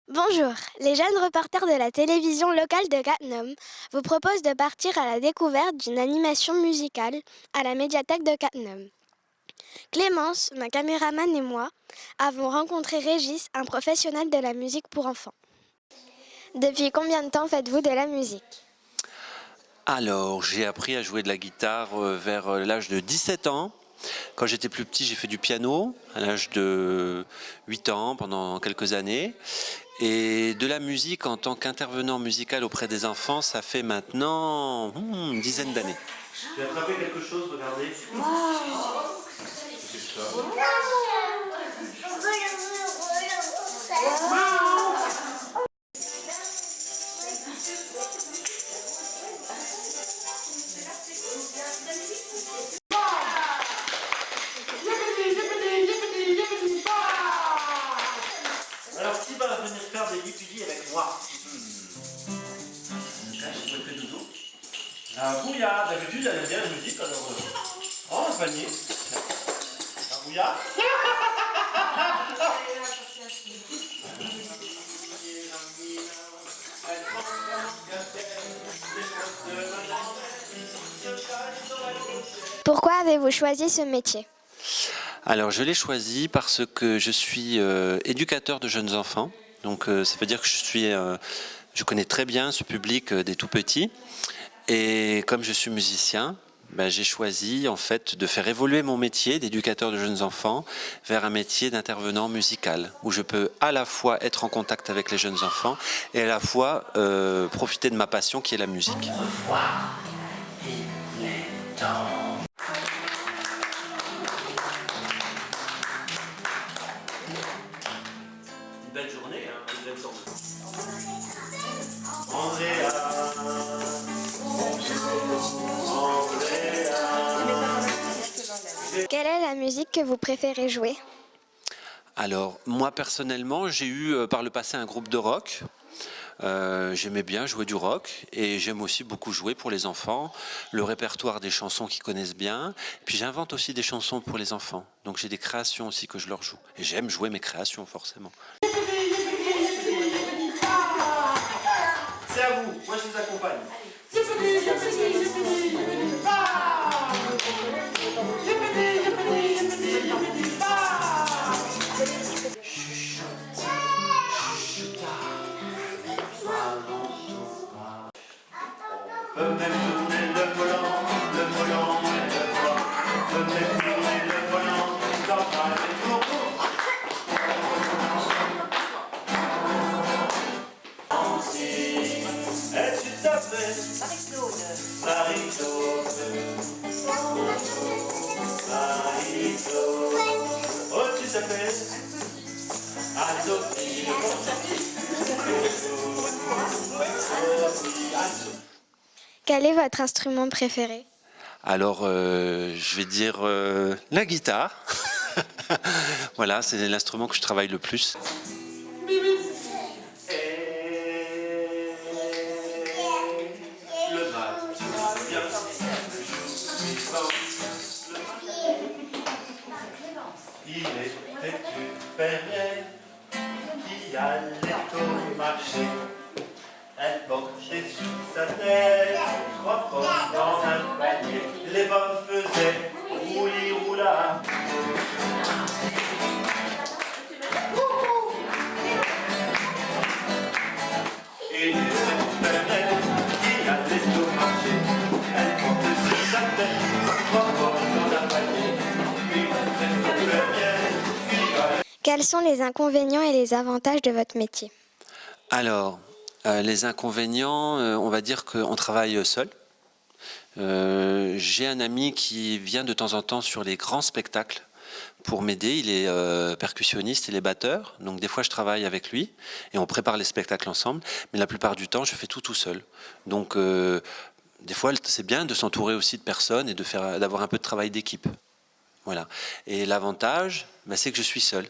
Bonjour, les jeunes reporters de la télévision locale de Cattenom vous proposent de partir à la découverte d'une animation musicale à la médiathèque de Cattenom. Clémence, ma caméraman et moi avons rencontré Régis, un professionnel de la musique pour enfants. Depuis combien de temps faites-vous de la musique ? Alors, j'ai appris à jouer de la guitare vers l'âge de 17 ans. Quand j'étais plus petit, j'ai fait du piano à l'âge de 8 ans pendant quelques années. Et de la musique en tant qu'intervenant musical auprès des enfants, ça fait maintenant une dizaine d'années. J'ai attrapé quelque chose, regardez. Alors, qui va venir faire des lipidis avec moi? Là, j'ai fait dodo. La bouilla, d'habitude, elle aime bien la musique, alors. Oh, un panier. La bouilla. Pourquoi avez-vous choisi ce métier ? Alors, je l'ai choisi parce que je suis éducateur de jeunes enfants. Donc, ça veut dire que je connais très bien ce public des tout petits. Et comme je suis musicien, j'ai choisi en fait de faire évoluer mon métier d'éducateur de jeunes enfants vers un métier d'intervenant musical, où je peux à la fois être en contact avec les jeunes enfants et à la fois profiter de ma passion qui est la musique. Au revoir, il est temps. Une belle journée, hein, une belle journée. Andrea, Quelle est la musique que vous préférez jouer ? Alors, moi personnellement, j'ai eu par le passé un groupe de rock. J'aimais bien jouer du rock et j'aime aussi beaucoup jouer pour les enfants, le répertoire des chansons qu'ils connaissent bien. Puis j'invente aussi des chansons pour les enfants. Donc j'ai des créations aussi que je leur joue. Et j'aime jouer mes créations forcément. c'est à vous, moi je vous accompagne. Peut même tourner le volant et le volant. Peut même tourner le volant dans un tour. Et tu t'appelles Marie-Claude. Marie-Claude. Oh, tu t'appelles Anne-Sophie. Quel est votre instrument préféré ? Alors, je vais dire la guitare. Voilà, c'est l'instrument que je travaille le plus. Le mat, bien. Il était une fermière qui allait au marché. Elle portait sous sa tête 3 pommes dans un panier. Les pommes faisaient rouli roula. Et il était une fermière qui allait au marché. Elle portait sous sa tête 3 pommes dans un panier. Une fermière qui allait. Quels sont les inconvénients et les avantages de votre métier ? Alors, les inconvénients, on va dire qu'on travaille seul. J'ai un ami qui vient de temps en temps sur les grands spectacles pour m'aider. Il est percussionniste, il est batteur. Donc des fois, je travaille avec lui et on prépare les spectacles ensemble. Mais la plupart du temps, je fais tout seul. Donc des fois, c'est bien de s'entourer aussi de personnes et d'avoir un peu de travail d'équipe. Voilà. Et l'avantage, c'est que je suis seul.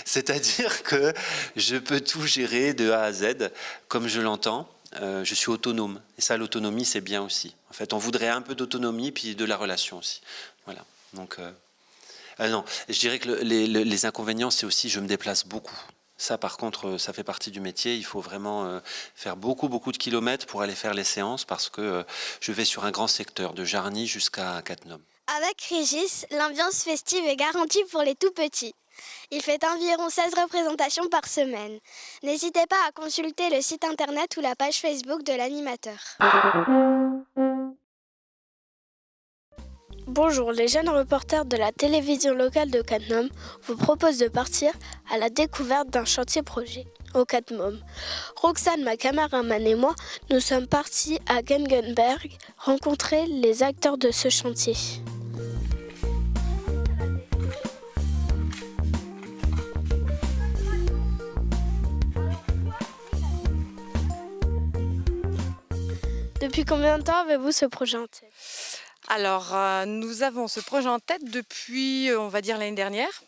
C'est-à-dire que je peux tout gérer de A à Z comme je l'entends. Je suis autonome. Et ça, l'autonomie, c'est bien aussi. En fait, on voudrait un peu d'autonomie puis de la relation aussi. Voilà. Donc, non, je dirais que les inconvénients, c'est aussi je me déplace beaucoup. Ça, par contre, ça fait partie du métier. Il faut vraiment faire beaucoup de kilomètres pour aller faire les séances parce que je vais sur un grand secteur, de Jarny jusqu'à Cattenom. Avec Régis, l'ambiance festive est garantie pour les tout-petits. Il fait environ 16 représentations par semaine. N'hésitez pas à consulter le site internet ou la page Facebook de l'animateur. Bonjour, les jeunes reporters de la télévision locale de Cattenom vous proposent de partir à la découverte d'un chantier-projet au Cattenom. Roxane, ma caméraman et moi, nous sommes partis à Gengenberg rencontrer les acteurs de ce chantier. Depuis combien de temps avez-vous ce projet en tête ? Alors, nous avons ce projet en tête depuis, on va dire, l'année dernière.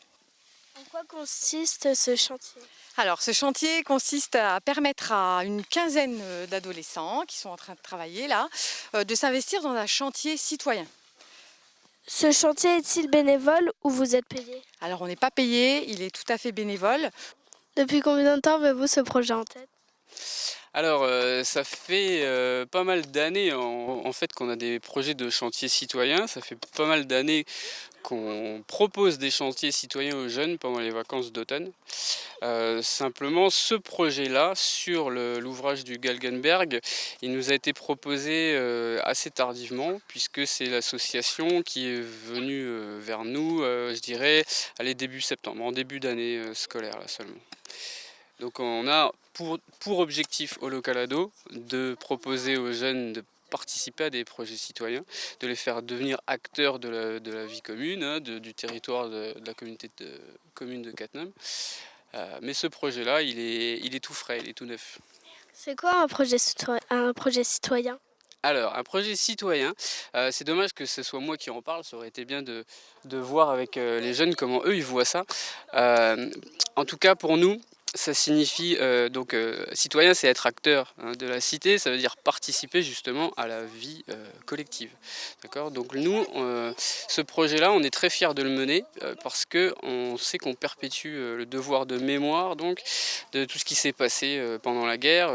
En quoi consiste ce chantier ? Alors, ce chantier consiste à permettre à une quinzaine d'adolescents qui sont en train de travailler là, de s'investir dans un chantier citoyen. Ce chantier est-il bénévole ou vous êtes payé ? Alors, on n'est pas payé, il est tout à fait bénévole. Depuis combien de temps avez-vous ce projet en tête ? Alors, ça fait pas mal d'années en fait qu'on a des projets de chantiers citoyens. Ça fait pas mal d'années qu'on propose des chantiers citoyens aux jeunes pendant les vacances d'automne. Simplement, ce projet-là, sur l'ouvrage du Galgenberg, il nous a été proposé assez tardivement, puisque c'est l'association qui est venue vers nous, je dirais, début septembre, en début d'année scolaire là seulement. Donc on a pour objectif au Local Ado de proposer aux jeunes de participer à des projets citoyens, de les faire devenir acteurs de la vie commune, du territoire de la communauté commune de Cattenom. Mais ce projet-là, il est tout frais, il est tout neuf. C'est quoi un projet citoyen ? Alors, un projet citoyen, c'est dommage que ce soit moi qui en parle, ça aurait été bien de voir avec les jeunes comment eux ils voient ça. En tout cas, pour nous, ça signifie, citoyen, c'est être acteur de la cité, ça veut dire participer justement à la vie collective. D'accord ? Donc nous, ce projet-là, on est très fiers de le mener parce qu'on sait qu'on perpétue le devoir de mémoire donc, de tout ce qui s'est passé pendant la guerre.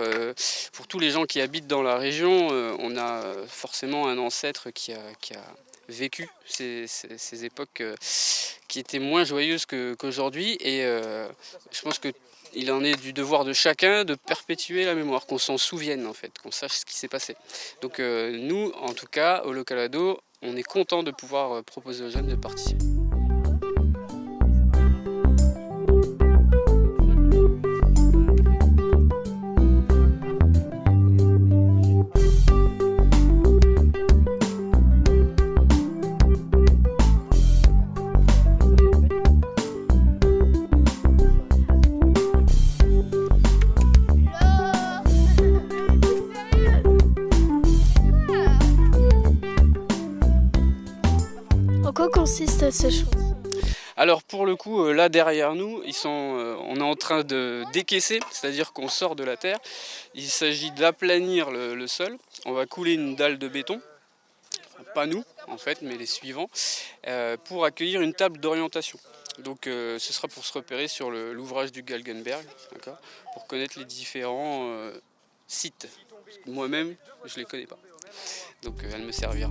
Pour tous les gens qui habitent dans la région, on a forcément un ancêtre qui a vécu ces époques qui étaient moins joyeuses qu'aujourd'hui et je pense qu'il en est du devoir de chacun de perpétuer la mémoire, qu'on s'en souvienne en fait, qu'on sache ce qui s'est passé. Donc nous, en tout cas, au Local Ado, on est content de pouvoir proposer aux jeunes de participer. En quoi consiste ce chantier ? Alors pour le coup, là derrière nous, on est en train de décaisser, c'est-à-dire qu'on sort de la terre. Il s'agit d'aplanir le sol. On va couler une dalle de béton, pas nous en fait, mais les suivants, pour accueillir une table d'orientation. Donc ce sera pour se repérer sur l'ouvrage du Galgenberg, d'accord, pour connaître les différents sites. Moi-même, je ne les connais pas, donc elle me servira.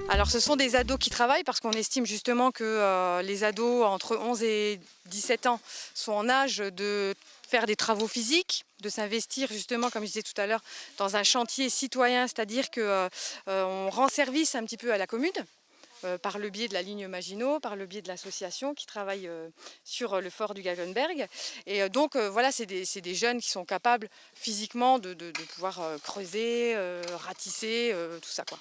Alors ce sont des ados qui travaillent parce qu'on estime justement que les ados entre 11 et 17 ans sont en âge de faire des travaux physiques, de s'investir justement, comme je disais tout à l'heure, dans un chantier citoyen, c'est-à-dire qu'on rend service un petit peu à la commune. par le biais de la ligne Maginot, par le biais de l'association qui travaille sur le fort du Galgenberg. Et donc voilà, c'est des jeunes qui sont capables physiquement de pouvoir creuser, ratisser, tout ça, quoi.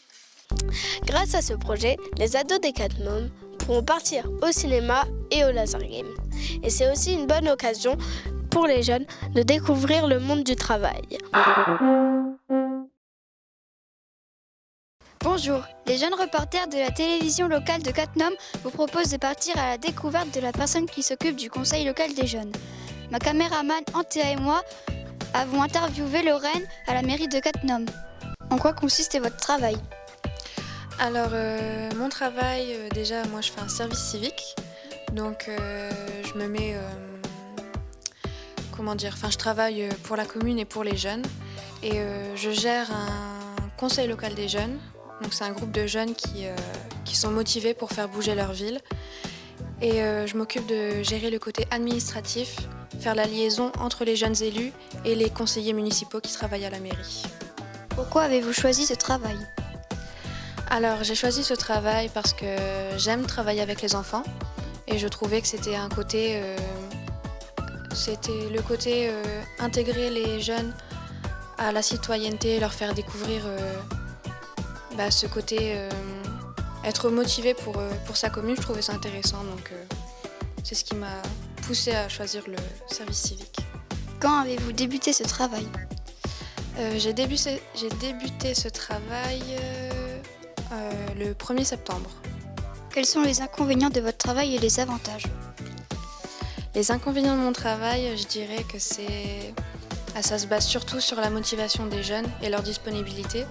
Grâce à ce projet, les ados des Catnum pourront partir au cinéma et au laser game. Et c'est aussi une bonne occasion pour les jeunes de découvrir le monde du travail. Bonjour, les jeunes reporters de la télévision locale de Catnum vous proposent de partir à la découverte de la personne qui s'occupe du conseil local des jeunes. Ma caméraman Antea et moi avons interviewé Lorraine à la mairie de Catnum. En quoi consiste votre travail ? Alors, mon travail, déjà, moi je fais un service civique, donc je me mets, je travaille pour la commune et pour les jeunes, et je gère un conseil local des jeunes, donc c'est un groupe de jeunes qui sont motivés pour faire bouger leur ville, et je m'occupe de gérer le côté administratif, faire la liaison entre les jeunes élus et les conseillers municipaux qui travaillent à la mairie. Pourquoi avez-vous choisi ce travail ? Alors j'ai choisi ce travail parce que j'aime travailler avec les enfants et je trouvais que c'était le côté intégrer les jeunes à la citoyenneté, leur faire découvrir ce côté être motivé pour sa commune. Je trouvais ça intéressant, donc c'est ce qui m'a poussée à choisir le service civique. Quand avez-vous débuté ce travail ? J'ai débuté ce travail le 1er septembre. Quels sont les inconvénients de votre travail et les avantages ? Les inconvénients de mon travail, je dirais que ça se base surtout sur la motivation des jeunes et leur disponibilité.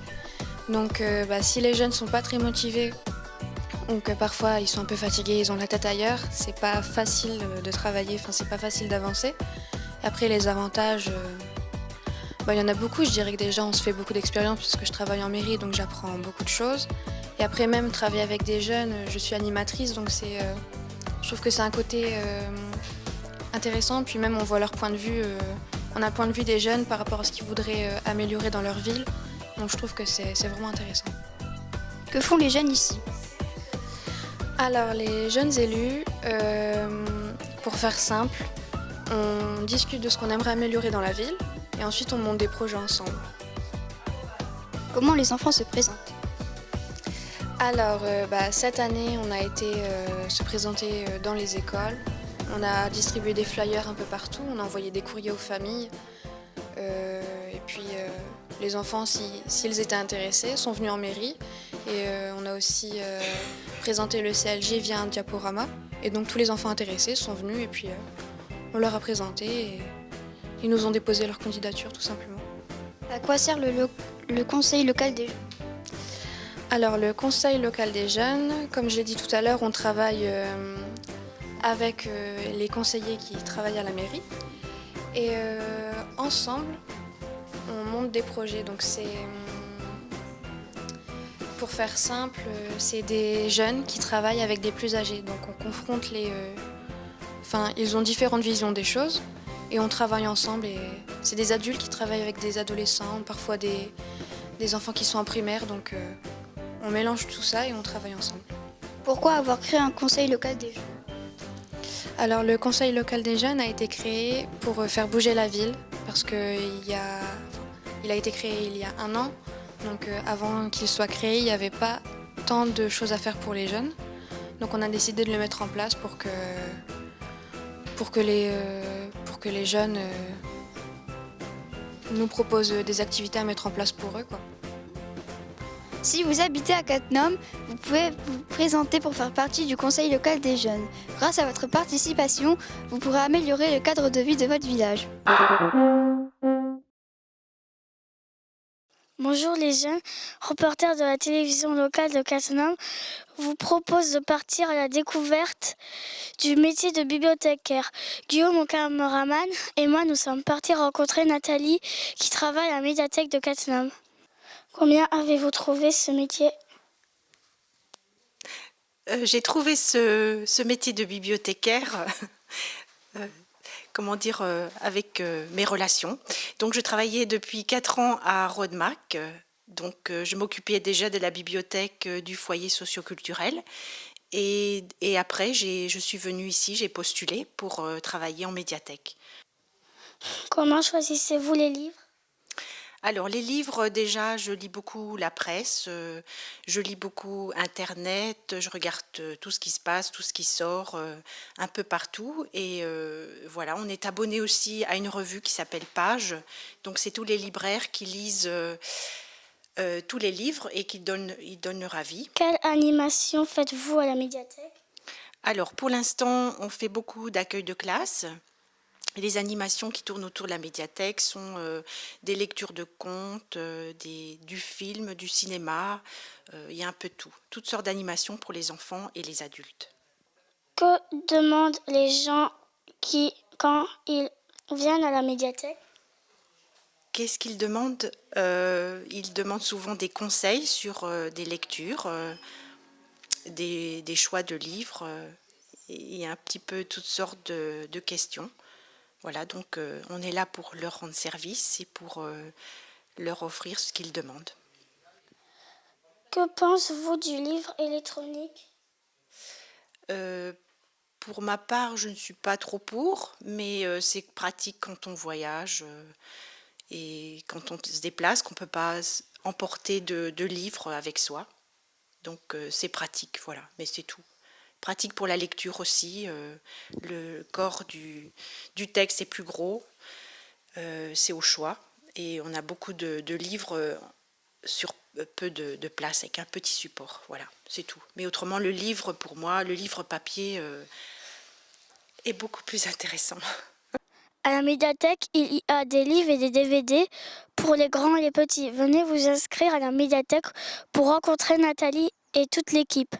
Donc si les jeunes ne sont pas très motivés, ou que parfois ils sont un peu fatigués, ils ont la tête ailleurs, c'est pas facile de travailler, c'est pas facile d'avancer. Après les avantages, il y en a beaucoup. Je dirais que déjà on se fait beaucoup d'expérience parce que je travaille en mairie, donc j'apprends beaucoup de choses. Et après même travailler avec des jeunes, je suis animatrice, donc je trouve que c'est un côté intéressant. Puis même on voit leur point de vue, on a le point de vue des jeunes par rapport à ce qu'ils voudraient améliorer dans leur ville. Donc je trouve que c'est vraiment intéressant. Que font les jeunes ici ? Alors les jeunes élus, pour faire simple, on discute de ce qu'on aimerait améliorer dans la ville. Et ensuite, on monte des projets ensemble. Comment les enfants se présentent ? Alors, cette année, on a été se présenter dans les écoles. On a distribué des flyers un peu partout. On a envoyé des courriers aux familles. Et puis, les enfants, s'ils étaient intéressés, sont venus en mairie. Et on a aussi présenté le CLG via un diaporama. Et donc, tous les enfants intéressés sont venus. Et puis, on leur a présenté. Et ils nous ont déposé leur candidature, tout simplement. À quoi sert le conseil local des jeunes ? Alors, le conseil local des jeunes, comme je l'ai dit tout à l'heure, on travaille avec les conseillers qui travaillent à la mairie. Et ensemble, on monte des projets. Donc, pour faire simple, c'est des jeunes qui travaillent avec des plus âgés. Donc, on confronte ils ont différentes visions des choses. Et on travaille ensemble, et c'est des adultes qui travaillent avec des adolescents, parfois des enfants qui sont en primaire, donc on mélange tout ça et on travaille ensemble. Pourquoi avoir créé un conseil local des jeunes ? Alors le conseil local des jeunes a été créé pour faire bouger la ville, parce qu'il a été créé il y a 1 an, donc avant qu'il soit créé, il n'y avait pas tant de choses à faire pour les jeunes. Donc on a décidé de le mettre en place pour que les jeunes nous proposent des activités à mettre en place pour eux, quoi. Si vous habitez à Catnum, vous pouvez vous présenter pour faire partie du conseil local des jeunes. Grâce à votre participation, vous pourrez améliorer le cadre de vie de votre village. Bonjour les jeunes, reporters de la télévision locale de Catnum vous propose de partir à la découverte du métier de bibliothécaire. Guillaume, mon caméraman, et moi, nous sommes partis rencontrer Nathalie qui travaille à la médiathèque de Catnum. Combien avez-vous trouvé ce métier ? J'ai trouvé ce métier de bibliothécaire avec mes relations. Donc je travaillais depuis 4 ans à Rodemack Donc je m'occupais déjà de la bibliothèque du foyer socioculturel. Et après, je suis venue ici, j'ai postulé pour travailler en médiathèque. Comment choisissez-vous les livres? Alors les livres, déjà, je lis beaucoup la presse, je lis beaucoup Internet, je regarde tout ce qui se passe, tout ce qui sort un peu partout. Et voilà, on est abonné aussi à une revue qui s'appelle Page. Donc c'est tous les libraires qui lisent tous les livres et qui ils donnent leur avis. Quelle animation faites-vous à la médiathèque? Alors pour l'instant, on fait beaucoup d'accueil de classe. Les animations qui tournent autour de la médiathèque sont des lectures de contes, du film, du cinéma, il y a un peu de tout. Toutes sortes d'animations pour les enfants et les adultes. Que demandent les gens quand ils viennent à la médiathèque? Qu'est-ce qu'ils demandent? Ils demandent souvent des conseils sur des lectures, des choix de livres, et un petit peu toutes sortes de questions. Voilà, donc on est là pour leur rendre service et pour leur offrir ce qu'ils demandent. Que pensez-vous du livre électronique? Pour ma part, je ne suis pas trop pour, mais c'est pratique quand on voyage et quand on se déplace, qu'on ne peut pas emporter de livres avec soi. Donc c'est pratique, voilà, mais c'est tout. Pratique pour la lecture aussi, le corps du texte est plus gros, c'est au choix, et on a beaucoup de livres sur peu de place, avec un petit support, voilà, c'est tout. Mais autrement, le livre, pour moi, le livre papier est beaucoup plus intéressant. À la médiathèque, il y a des livres et des DVD pour les grands et les petits. Venez vous inscrire à la médiathèque pour rencontrer Nathalie et toute l'équipe.